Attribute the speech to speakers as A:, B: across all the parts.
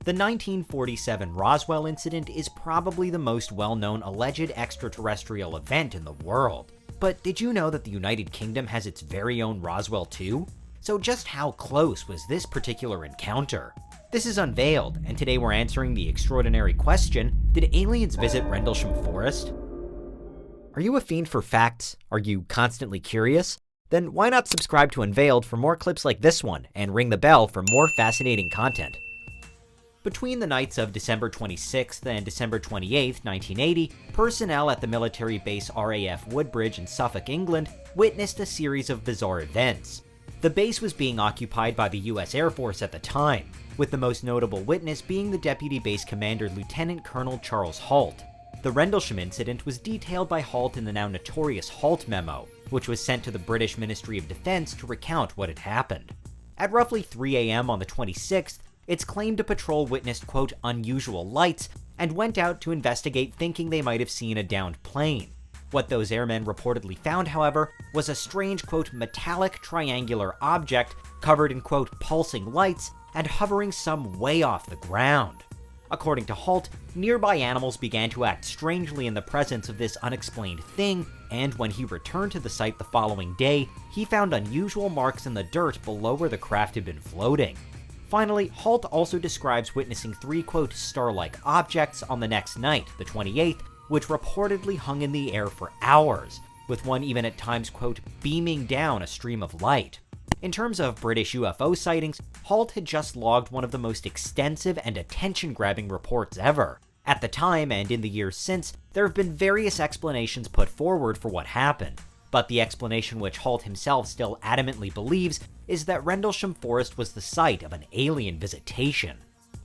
A: The 1947 Roswell incident is probably the most well-known alleged extraterrestrial event in the world. But did you know that the United Kingdom has its very own Roswell too? So just how close was this particular encounter? This is Unveiled, and today we're answering the extraordinary question, did aliens visit Rendlesham Forest? Are you a fiend for facts? Are you constantly curious? Then why not subscribe to Unveiled for more clips like this one, and ring the bell for more fascinating content. Between the nights of December 26th and December 28th, 1980, personnel at the military base RAF Woodbridge in Suffolk, England, witnessed a series of bizarre events. The base was being occupied by the US Air Force at the time, with the most notable witness being the Deputy Base Commander Lieutenant Colonel Charles Halt. The Rendlesham incident was detailed by Halt in the now notorious Halt Memo, which was sent to the British Ministry of Defence to recount what had happened. At roughly 3 a.m. on the 26th, it's claimed a patrol witnessed, quote, unusual lights, and went out to investigate thinking they might have seen a downed plane. What those airmen reportedly found, however, was a strange, quote, metallic triangular object covered in, quote, pulsing lights and hovering some way off the ground. According to Halt, nearby animals began to act strangely in the presence of this unexplained thing, and when he returned to the site the following day, he found unusual marks in the dirt below where the craft had been floating. Finally, Halt also describes witnessing three, quote, star-like objects on the next night, the 28th, which reportedly hung in the air for hours, with one even at times, quote, beaming down a stream of light. In terms of British UFO sightings, Halt had just logged one of the most extensive and attention-grabbing reports ever. At the time, and in the years since, there have been various explanations put forward for what happened, but the explanation which Halt himself still adamantly believes is that Rendlesham Forest was the site of an alien visitation.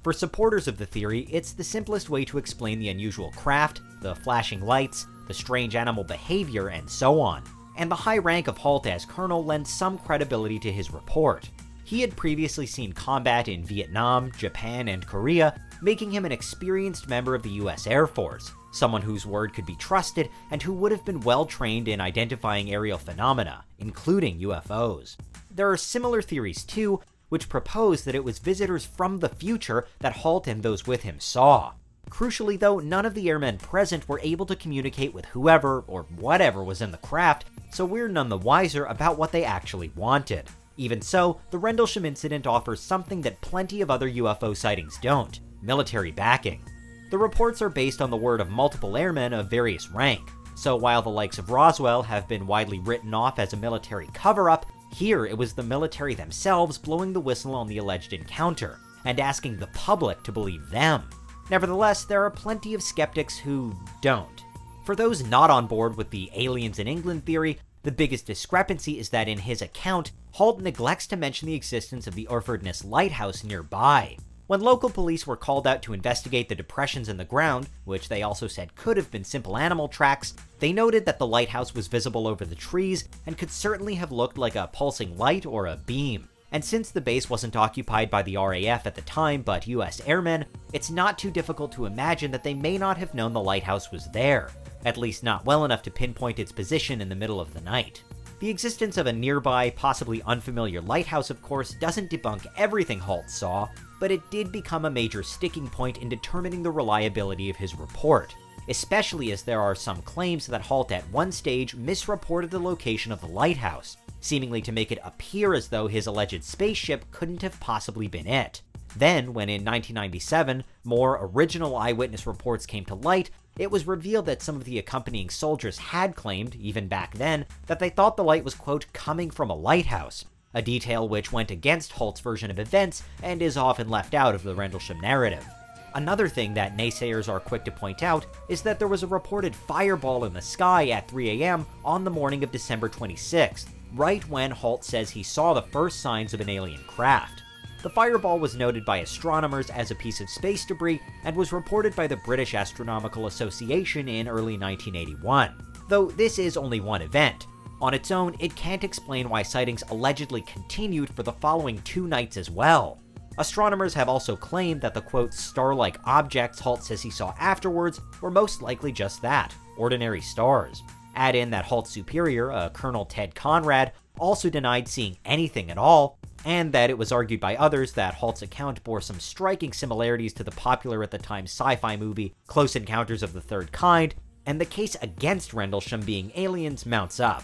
A: For supporters of the theory, it's the simplest way to explain the unusual craft, the flashing lights, the strange animal behavior, and so on. And the high rank of Halt as colonel lends some credibility to his report. He had previously seen combat in Vietnam, Japan, and Korea, making him an experienced member of the US Air Force, someone whose word could be trusted and who would have been well trained in identifying aerial phenomena, including UFOs. There are similar theories too, which propose that it was visitors from the future that Halt and those with him saw. Crucially though, none of the airmen present were able to communicate with whoever or whatever was in the craft, so we're none the wiser about what they actually wanted. Even so, the Rendlesham incident offers something that plenty of other UFO sightings don't: military backing. The reports are based on the word of multiple airmen of various rank, so while the likes of Roswell have been widely written off as a military cover-up, here it was the military themselves blowing the whistle on the alleged encounter, and asking the public to believe them. Nevertheless, there are plenty of skeptics who don't. For those not on board with the aliens in England theory, the biggest discrepancy is that in his account, Halt neglects to mention the existence of the Orfordness Lighthouse nearby. When local police were called out to investigate the depressions in the ground, which they also said could have been simple animal tracks, they noted that the lighthouse was visible over the trees and could certainly have looked like a pulsing light or a beam. And since the base wasn't occupied by the RAF at the time but US airmen, it's not too difficult to imagine that they may not have known the lighthouse was there, at least not well enough to pinpoint its position in the middle of the night. The existence of a nearby, possibly unfamiliar lighthouse, of course, doesn't debunk everything Halt saw, but it did become a major sticking point in determining the reliability of his report, especially as there are some claims that Halt at one stage misreported the location of the lighthouse, seemingly to make it appear as though his alleged spaceship couldn't have possibly been it. Then, when in 1997, more original eyewitness reports came to light, it was revealed that some of the accompanying soldiers had claimed, even back then, that they thought the light was, quote, coming from a lighthouse, a detail which went against Halt's version of events and is often left out of the Rendlesham narrative. Another thing that naysayers are quick to point out is that there was a reported fireball in the sky at 3 a.m. on the morning of December 26th, right when Halt says he saw the first signs of an alien craft. The fireball was noted by astronomers as a piece of space debris and was reported by the British Astronomical Association in early 1981, though this is only one event. On its own, it can't explain why sightings allegedly continued for the following 2 nights as well. Astronomers have also claimed that the, quote, star-like objects Halt says he saw afterwards were most likely just that, ordinary stars. Add in that Halt's superior, Colonel Ted Conrad, also denied seeing anything at all, and that it was argued by others that Halt's account bore some striking similarities to the popular at the time sci-fi movie Close Encounters of the Third Kind, and the case against Rendlesham being aliens mounts up.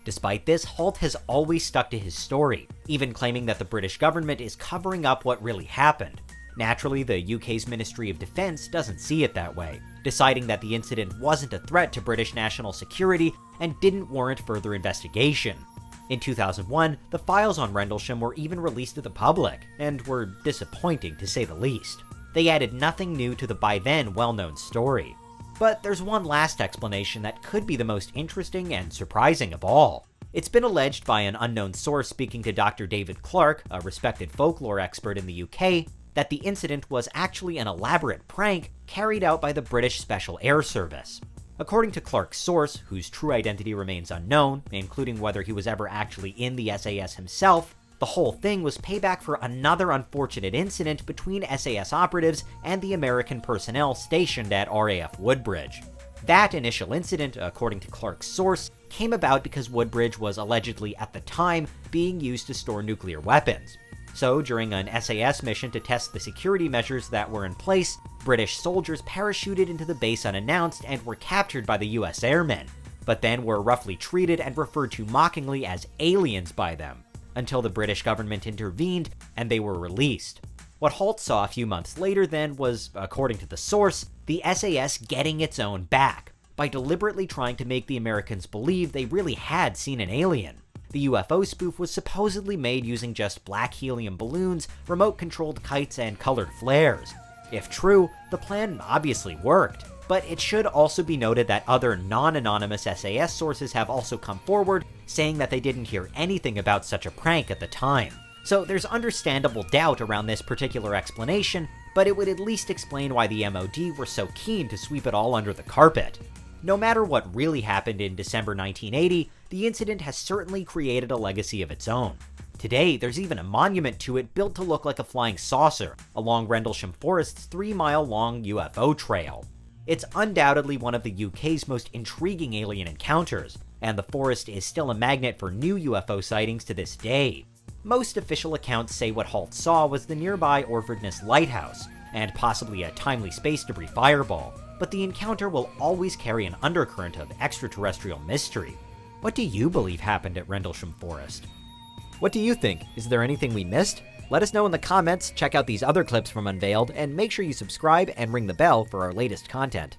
A: Despite this, Halt has always stuck to his story, even claiming that the British government is covering up what really happened. Naturally, the UK's Ministry of Defence doesn't see it that way, deciding that the incident wasn't a threat to British national security and didn't warrant further investigation. In 2001, the files on Rendlesham were even released to the public, and were disappointing to say the least. They added nothing new to the by then well-known story. But there's one last explanation that could be the most interesting and surprising of all. It's been alleged by an unknown source speaking to Dr. David Clarke, a respected folklore expert in the UK, that the incident was actually an elaborate prank carried out by the British Special Air Service. According to Clarke's source, whose true identity remains unknown, including whether he was ever actually in the SAS himself, the whole thing was payback for another unfortunate incident between SAS operatives and the American personnel stationed at RAF Woodbridge. That initial incident, according to Clarke's source, came about because Woodbridge was allegedly, at the time, being used to store nuclear weapons. So, during an SAS mission to test the security measures that were in place, British soldiers parachuted into the base unannounced and were captured by the US airmen, but then were roughly treated and referred to mockingly as aliens by them, until the British government intervened and they were released. What Halt saw a few months later then was, according to the source, the SAS getting its own back, by deliberately trying to make the Americans believe they really had seen an alien. The UFO spoof was supposedly made using just black helium balloons, remote-controlled kites, and colored flares. If true, the plan obviously worked, but it should also be noted that other non-anonymous SAS sources have also come forward saying that they didn't hear anything about such a prank at the time. So there's understandable doubt around this particular explanation, but it would at least explain why the MOD were so keen to sweep it all under the carpet. No matter what really happened in December 1980, the incident has certainly created a legacy of its own. Today, there's even a monument to it built to look like a flying saucer along Rendlesham Forest's 3-mile-long UFO trail. It's undoubtedly one of the UK's most intriguing alien encounters, and the forest is still a magnet for new UFO sightings to this day. Most official accounts say what Halt saw was the nearby Orford Ness Lighthouse, and possibly a timely space debris fireball, but the encounter will always carry an undercurrent of extraterrestrial mystery. What do you believe happened at Rendlesham Forest? What do you think? Is there anything we missed? Let us know in the comments, check out these other clips from Unveiled, and make sure you subscribe and ring the bell for our latest content.